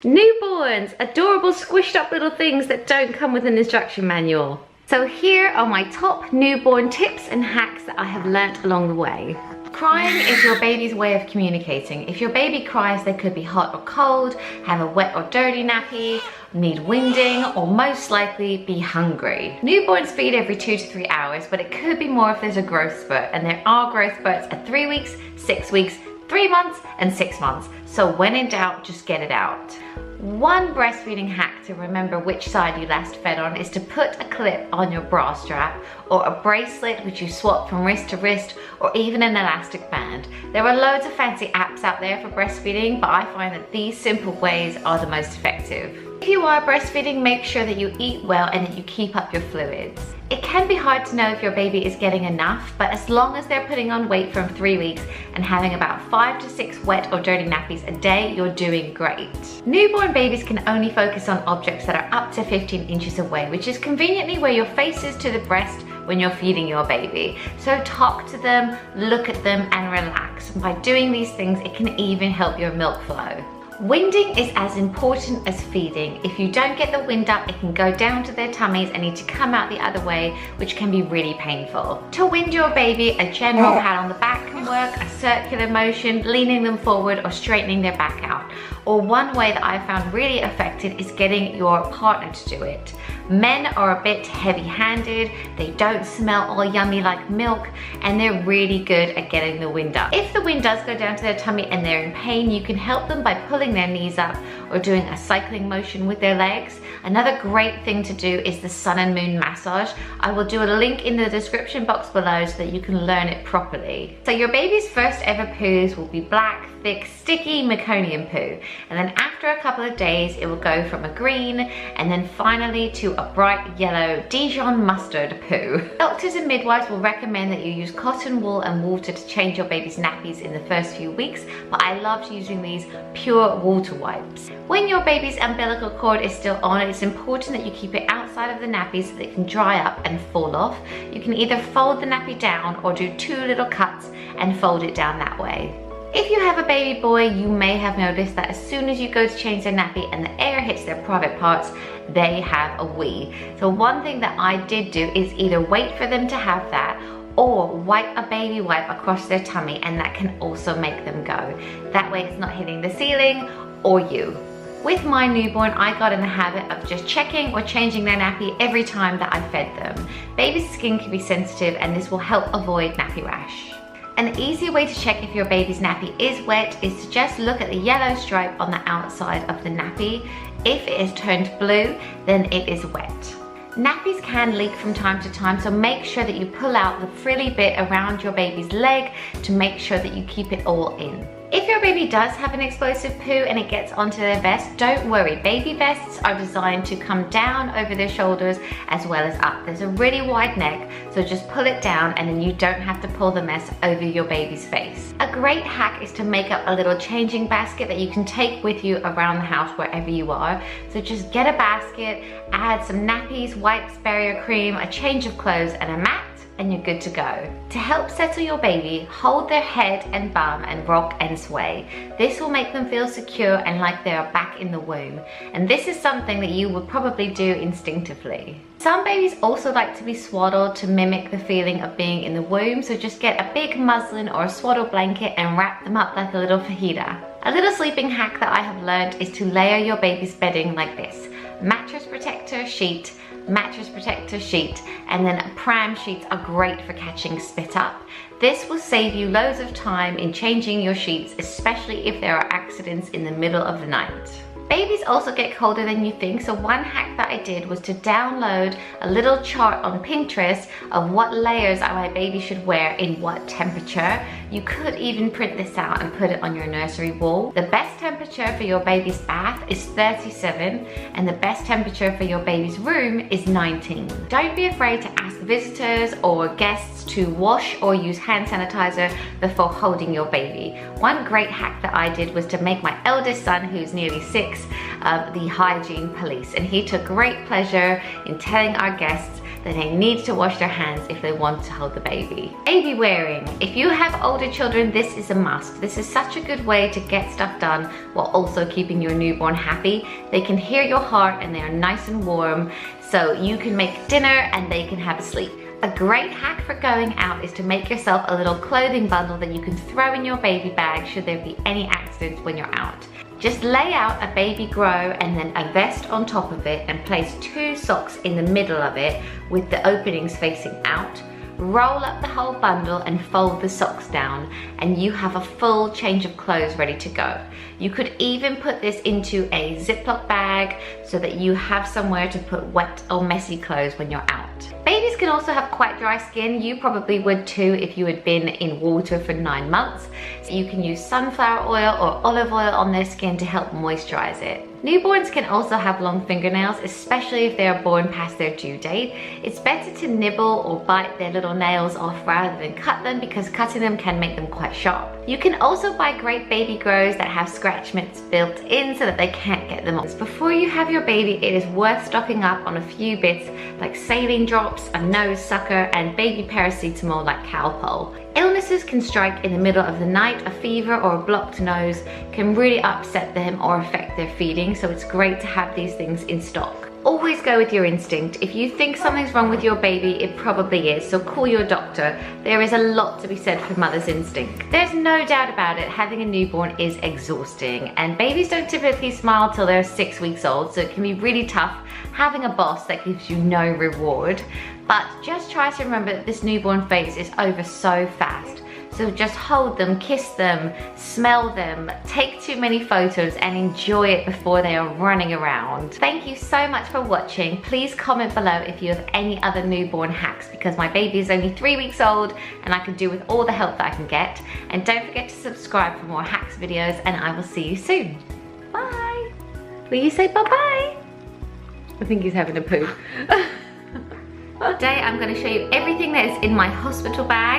Newborns, adorable squished up little things that don't come with an instruction manual. So here are my top newborn tips and hacks that I have learnt along the way. Crying is your baby's way of communicating. If your baby cries, they could be hot or cold, have a wet or dirty nappy, need winding, or most likely be hungry. Newborns feed every 2 to 3 hours, but it could be more if there's a growth spurt, and there are growth spurts at 3 weeks, 6 weeks, 3 months, and 6 months. So when in doubt, just get it out. One breastfeeding hack to remember which side you last fed on is to put a clip on your bra strap or a bracelet which you swap from wrist to wrist, or even an elastic band. There are loads of fancy apps out there for breastfeeding, but I find that these simple ways are the most effective. If you are breastfeeding, make sure that you eat well and that you keep up your fluids. It can be hard to know if your baby is getting enough, but as long as they're putting on weight from 3 weeks and having about 5 to 6 wet or dirty nappies a day, you're doing great. Newborn babies can only focus on objects that are up to 15 inches away, which is conveniently where your face is to the breast when you're feeding your baby. So talk to them, look at them, and relax. By doing these things, it can even help your milk flow. Winding is as important as feeding. If you don't get the wind up, it can go down to their tummies and need to come out the other way, which can be really painful. To wind your baby, a general pat on the back can work, a circular motion, leaning them forward or straightening their back out. Or one way that I found really effective is getting your partner to do it. Men are a bit heavy-handed, they don't smell all yummy like milk, and they're really good at getting the wind up. If the wind does go down to their tummy and they're in pain, you can help them by pulling their knees up or doing a cycling motion with their legs. Another great thing to do is the sun and moon massage. I will do a link in the description box below so that you can learn it properly. So your baby's first ever poos will be black, thick, sticky meconium poo. And then after a couple of days, it will go from a green and then finally to a bright yellow Dijon mustard poo. Doctors and midwives will recommend that you use cotton wool and water to change your baby's nappies in the first few weeks, but I loved using these pure water wipes. When your baby's umbilical cord is still on, it's important that you keep it outside of the nappy so that it can dry up and fall off. You can either fold the nappy down or do 2 little cuts and fold it down that way. If you have a baby boy, you may have noticed that as soon as you go to change their nappy and the air hits their private parts, they have a wee. So one thing that I did do is either wait for them to have that or wipe a baby wipe across their tummy, and that can also make them go. That way it's not hitting the ceiling or you. With my newborn, I got in the habit of just checking or changing their nappy every time that I fed them. Baby's skin can be sensitive and this will help avoid nappy rash. An easy way to check if your baby's nappy is wet is to just look at the yellow stripe on the outside of the nappy. If it is turned blue, then it is wet. Nappies can leak from time to time, so make sure that you pull out the frilly bit around your baby's leg to make sure that you keep it all in. If your baby does have an explosive poo and it gets onto their vest, don't worry. Baby vests are designed to come down over their shoulders as well as up. There's a really wide neck, so just pull it down and then you don't have to pull the mess over your baby's face. A great hack is to make up a little changing basket that you can take with you around the house wherever you are. So just get a basket, add some nappies, wipes, barrier cream, a change of clothes and a mat, and you're good to go. To help settle your baby, hold their head and bum and rock and sway. This will make them feel secure and like they are back in the womb. And this is something that you would probably do instinctively. Some babies also like to be swaddled to mimic the feeling of being in the womb, so just get a big muslin or a swaddle blanket and wrap them up like a little fajita. A little sleeping hack that I have learned is to layer your baby's bedding like this. Mattress protector sheet, mattress protector sheet, and then pram sheets are great for catching spit up. This will save you loads of time in changing your sheets, especially if there are accidents in the middle of the night. Babies also get colder than you think, so one hack that I did was to download a little chart on Pinterest of what layers my baby should wear in what temperature. You could even print this out and put it on your nursery wall. The best temperature for your baby's bath is 37 and the best temperature for your baby's room is 19. Don't be afraid to ask visitors or guests to wash or use hand sanitizer before holding your baby. One great hack that I did was to make my eldest son, who's nearly 6, the hygiene police, and he took great pleasure in telling our guests then they need to wash their hands if they want to hold the baby. Baby wearing. If you have older children, this is a must. This is such a good way to get stuff done while also keeping your newborn happy. They can hear your heart and they are nice and warm, so you can make dinner and they can have a sleep. A great hack for going out is to make yourself a little clothing bundle that you can throw in your baby bag should there be any accidents when you're out. Just lay out a baby grow and then a vest on top of it and place 2 socks in the middle of it with the openings facing out. Roll up the whole bundle and fold the socks down, and you have a full change of clothes ready to go. You could even put this into a Ziploc bag so that you have somewhere to put wet or messy clothes when you're out. Babies can also have quite dry skin. You probably would too if you had been in water for 9 months. So you can use sunflower oil or olive oil on their skin to help moisturize it. Newborns can also have long fingernails, especially if they are born past their due date. It's better to nibble or bite their little nails off rather than cut them, because cutting them can make them quite sharp. You can also buy great baby grows that have scratch mitts built in so that they can't get them off. Before you have your baby, it is worth stocking up on a few bits like saline drops, a nose sucker, and baby paracetamol like Calpol. Illnesses can strike in the middle of the night. A fever or a blocked nose can really upset them or affect their feeding, so it's great to have these things in stock. Always go with your instinct. If you think something's wrong with your baby, it probably is, so call your doctor. There is a lot to be said for mother's instinct. There's no doubt about it, having a newborn is exhausting, and babies don't typically smile till they're 6 weeks old, so it can be really tough having a boss that gives you no reward. But just try to remember that this newborn phase is over so fast. So just hold them, kiss them, smell them, take too many photos and enjoy it before they are running around. Thank you so much for watching. Please comment below if you have any other newborn hacks, because my baby is only 3 weeks old and I can do with all the help that I can get. And don't forget to subscribe for more hacks videos, and I will see you soon. Bye. Will you say bye-bye? I think he's having a poo. Today I'm going to show you everything that is in my hospital bag.